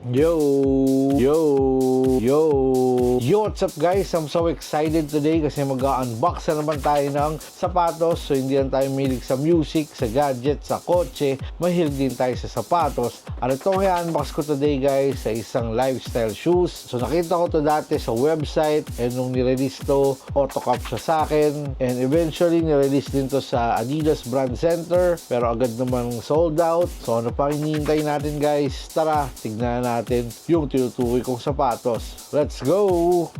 Yo, yo, yo, yo, what's up guys? I'm so excited today kasi mag-unbox na naman tayo ng sapatos. So hindi lang tayo mahilig sa music, sa gadget, sa kotse, mahilig din tayo sa sapatos. At itong i-unbox ko today guys sa isang lifestyle shoes. So nakita ko to dati sa website and nung nirelease to, autocop siya sa akin. And eventually nirelease din to sa Adidas Brand Center pero agad naman sold out. So ano pa hinihintay natin guys? Tara, tignan natin yung tinutukoy kong sapatos. Let's go!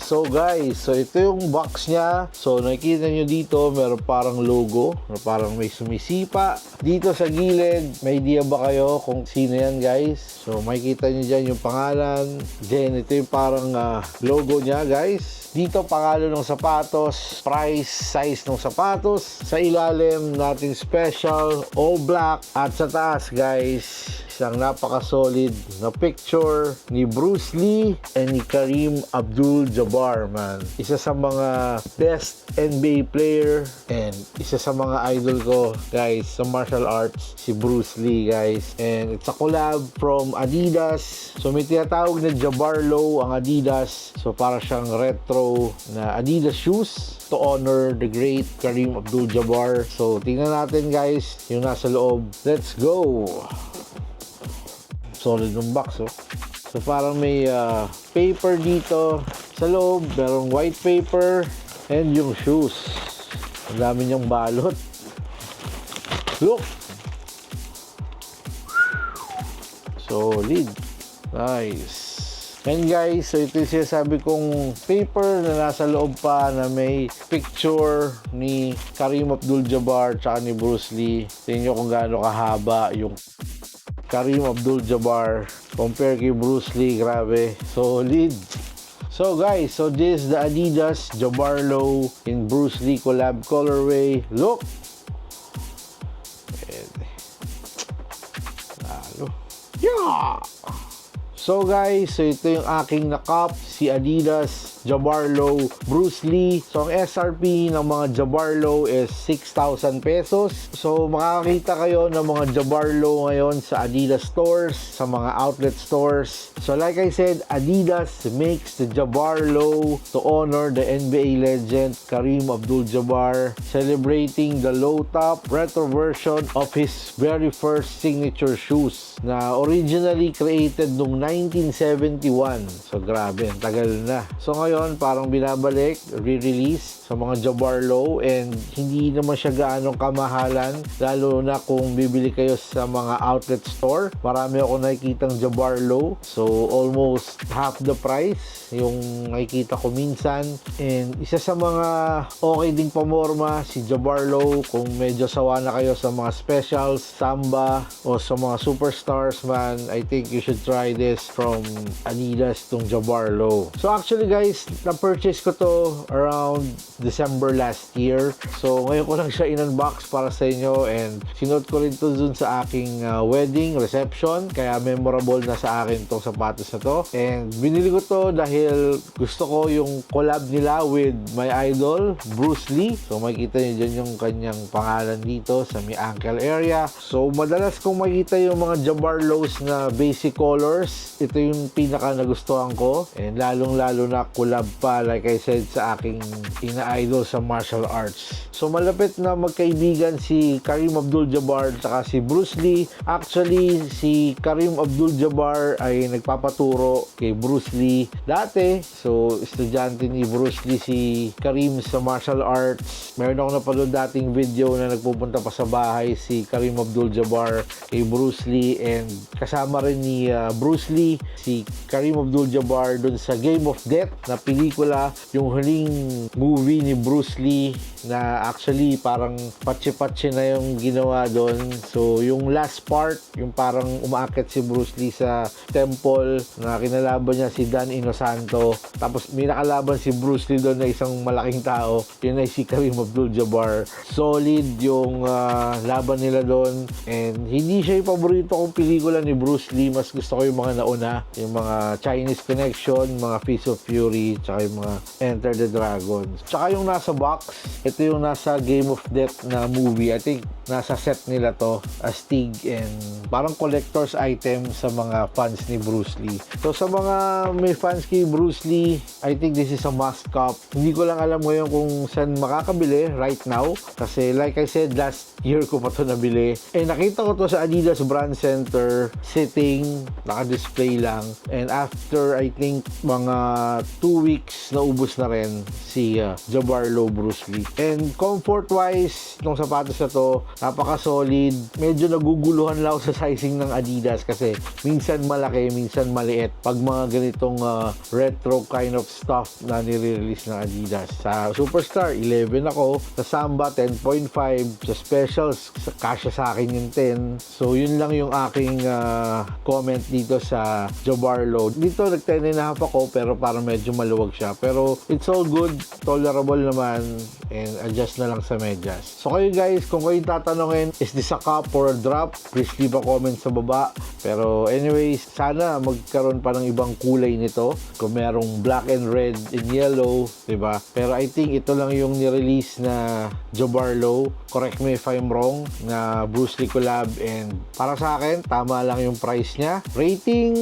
So guys, so ito yung box niya. So nakikita nyo dito, meron parang logo na parang may sumisipa. Dito sa gilid, may idea ba kayo kung sino yan guys? So makikita nyo dyan yung pangalan. Then ito yung parang logo niya guys. Dito pangalan ng sapatos, price, size ng sapatos. Sa ilalim natin special, all black. At sa taas guys, isang napaka-solid na picture ni Bruce Lee and ni Kareem Abdul-Jabbar, man. Isa sa mga best NBA player and isa sa mga idol ko, guys, sa martial arts, si Bruce Lee, guys. And it's a collab from Adidas. So, may tinatawag na Jabbar Low ang Adidas. So, para siyang retro na Adidas shoes to honor the great Kareem Abdul-Jabbar. So, tingnan natin, guys, yung nasa loob. Let's go! Solid ng box, oh. So parang may paper dito sa loob, merong white paper and yung shoes. Ang dami niyang balot. Look! Solid. Nice. And guys, so ito yung sinasabi kong paper na nasa loob pa na may picture ni Kareem Abdul-Jabbar tsaka ni Bruce Lee. Tingnan nyo kung gaano kahaba yung Kareem Abdul-Jabbar compare kay Bruce Lee, grabe, solid. So guys, so this is the Adidas Jabbar Low in Bruce Lee collab colorway. Look! Lalo. Yeah! So guys, so ito yung aking nakap, si Adidas Jabbar Low Bruce Lee. So ang SRP ng mga Jabbar Low is 6,000 pesos. So makakakita kayo ng mga Jabbar Low ngayon sa Adidas stores, sa mga outlet stores. So like I said, Adidas makes the Jabbar Low to honor the NBA legend Kareem Abdul-Jabbar, celebrating the low top retro version of his very first signature shoes na originally created noong 1971. So grabe, ang tagal na. So ngayon, parang binabalik, re-release sa mga Jabbar Low and hindi naman siya gaano kamahalan, lalo na kung bibili kayo sa mga outlet store. Marami ako nakikitang Jabbar Low. So almost half the price yung nakikita ko minsan. And isa sa mga okay ding pamorma, si Jabbar Low, kung medyo sawa na kayo sa mga specials, samba, o sa mga superstars man, I think you should try this from Adidas, tong Jabbar Low. So actually guys, na-purchase ko to around December last year. So ngayon ko lang siya in-unbox para sa inyo and sinuot ko rin to dun sa aking wedding reception. Kaya memorable na sa akin tong sapatos na to. And binili ko to dahil gusto ko yung collab nila with my idol, Bruce Lee. So makikita nyo dyan yung kanyang pangalan dito sa may ankle area. So madalas kong makita yung mga Jabbar Lows na basic colors. Ito yung pinaka nagustuhan ko. And lalong-lalo na collab pa, like I said, sa aking ina-idol sa martial arts. So malapit na magkaibigan si Kareem Abdul-Jabbar at si Bruce Lee. Actually, si Kareem Abdul-Jabbar ay nagpapaturo kay Bruce Lee dati. So estudyante ni Bruce Lee si Kareem sa martial arts. Meron ako napanood dating video na nagpupunta pa sa bahay si Kareem Abdul-Jabbar kay Bruce Lee and kasama rin ni Bruce Lee si Kareem Abdul-Jabbar dun sa Game of Death na pelikula, yung huling movie ni Bruce Lee na actually parang patsi-patsi na yung ginawa doon. So yung last part, yung parang umaakit si Bruce Lee sa temple na kinalaban niya si Dan Inosanto. Tapos may nakalaban si Bruce Lee doon na isang malaking tao. Yun ay si Kareem Abdul-Jabbar. Solid yung laban nila doon. And hindi siya yung paborito kong pelikula ni Bruce Lee. Mas gusto ko yung mga nauna. Yung mga Chinese Connection, mga Fist of Fury, tsaka yung mga Enter the Dragon. Tsaka yung nasa box, ito ito yung nasa Game of Death na movie. I think nasa set nila to, astig, and parang collector's item sa mga fans ni Bruce Lee. So sa mga may fans kay Bruce Lee, I think this is a must cop. Hindi ko lang alam ngayon kung saan makakabili right now, kasi like I said, last year ko pa to nabili. Nakita ko to sa Adidas Brand Center, sitting, naka-display lang, and after I think mga 2 weeks naubos na rin si Jabbar Low Bruce Lee. And comfort wise, itong sapatos na to, napaka-solid. Medyo naguguluhan lang ako sa sizing ng Adidas kasi minsan malaki, minsan maliit. Pag mga ganitong retro kind of stuff na nire-release ng Adidas. Sa Superstar, 11 ako. Sa Samba, 10.5. Sa Specials, kasya sa akin yung 10. So, yun lang yung aking comment dito sa Jabbar Low. Dito, nag-10.5 ako, pero parang medyo maluwag siya. Pero, it's all good. Tolerable naman. And adjust na lang sa medyas. So, kayo guys, kung kayo tatanungin, is this a cup or a drop? Please leave a comment sa baba. Pero anyways, sana magkaroon pa ng ibang kulay nito. Kung merong black and red and yellow, diba? Pero I think ito lang yung nirelease na Jabbar Low. Correct me if I'm wrong, na Bruce Lee collab, and para sa akin, tama lang yung price niya. Rating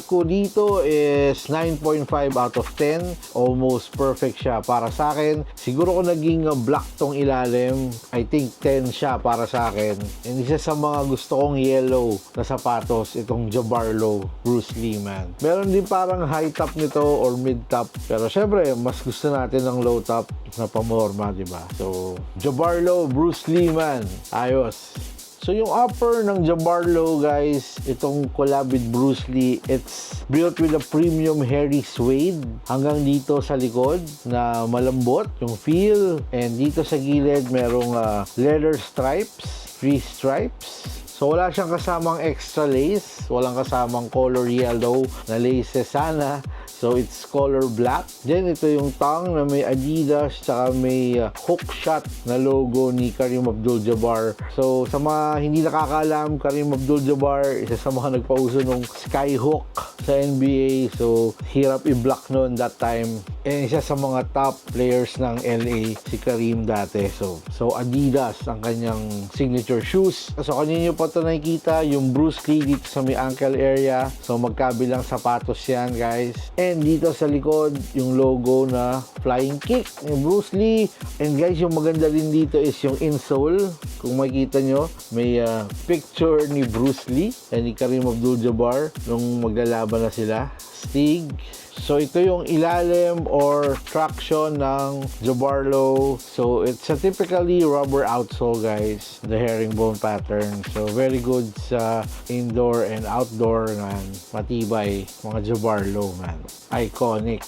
ko dito is 9.5 out of 10. Almost perfect siya para sa akin. Siguro kung naging black tong ilalim, I think 10 siya para sa akin. And isa sa mga gusto kong yellow na sapatos, itong Jabbar Low Bruce Lee, man. Meron din parang high top nito or mid top, pero syempre mas gusto natin ng low top na pamorma, diba? So Jabbar Low Bruce Lee, man, ayos. So yung upper ng Jabbar Low, guys, itong collab with Bruce Lee, it's built with a premium hairy suede hanggang dito sa likod na malambot yung feel, and dito sa gilid merong leather stripes, 3 stripes. So wala siyang kasamang extra lace, walang kasamang color yellow na laces sana. So it's color black. Then ito yung tongue na may Adidas, tsaka may hook shot na logo ni Kareem Abdul-Jabbar. So sa mga hindi nakakaalam, Kareem Abdul-Jabbar, isa sa mga nagpauso nung skyhook sa NBA. So hirap i-block noon that time. And isa sa mga top players ng LA, si Kareem dati. So Adidas ang kanyang signature shoes. So kanina nyo pa ito nakikita, yung Bruce Lee dito sa may ankle area. So magkabilang sapatos yan, guys. And dito sa likod, yung logo na flying kick ni Bruce Lee. And guys, yung maganda din dito is yung insole. Kung makikita nyo, may picture ni Bruce Lee and ni Kareem Abdul-Jabbar nung maglalaban na sila. Stig. So ito yung ilalim or traction ng Jabbar Low. So it's a typically rubber outsole, guys, the herringbone pattern. So very good sa indoor and outdoor, man. Matibay mga Jabbar Low, man. Iconic.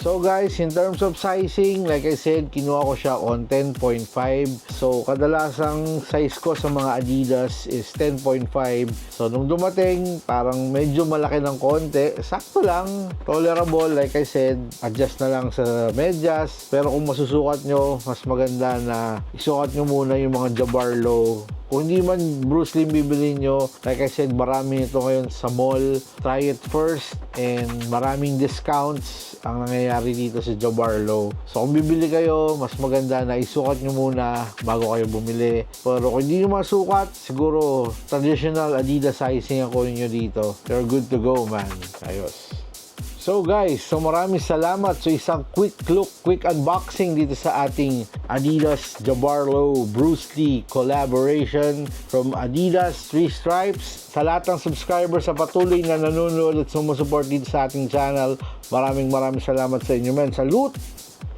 So guys, in terms of sizing, like I said, kinuha ko siya on 10.5. So kadalasang size ko sa mga Adidas is 10.5. So nung dumating, parang medyo malaki ng konti. Sakto lang, tolerable, like I said. Adjust na lang sa medyas. Pero kung masusukat nyo, mas maganda na isukat nyo muna yung mga Jabbar Low. Kung hindi man Bruce Lee bibili nyo, like I said, marami ito ngayon sa mall. Try it first, and maraming discounts ang nangyayari dito sa Jabbar Low. So kung bibili kayo, mas maganda na isukat nyo muna bago kayo bumili. Pero kung hindi nyo masukat, siguro traditional Adidas sizing ako ninyo dito. You're good to go, man. Ayos. So guys, maraming salamat sa isang quick look, quick unboxing dito sa ating Adidas Jabbar Low Bruce Lee collaboration from Adidas 3 Stripes. Sa lahat ng subscribers sa patuloy na nanonood at sumusupport dito sa ating channel, maraming salamat sa inyo, men. Salute!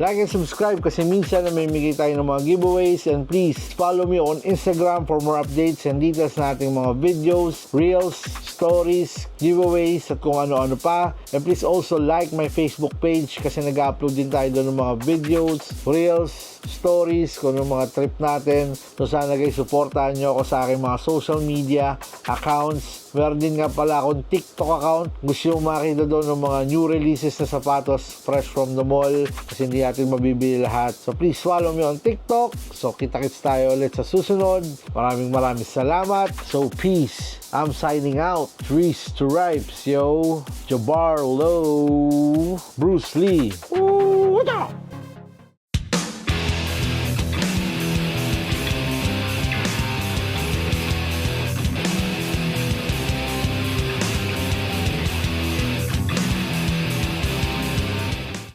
Like and subscribe kasi minsan na may migay tayo ng mga giveaways, and please follow me on Instagram for more updates and details na ating mga videos, reels, stories, giveaways at kung ano-ano pa. And please also like my Facebook page kasi nag-upload din tayo doon ng mga videos, reels, stories, kung ano mga trip natin. So sana guys, supportahan nyo ako sa aking mga social media accounts. Meron din nga pala akong TikTok account. Gusto yung makita doon ng mga new releases na sapatos fresh from the mall kasi hindi natin mabibili lahat. So please follow me on TikTok. So kita-kits tayo ulit sa susunod. Maraming salamat. So peace. I'm signing out. Trees to Ripes, yo. Jabbar Low Bruce Lee. Ooh,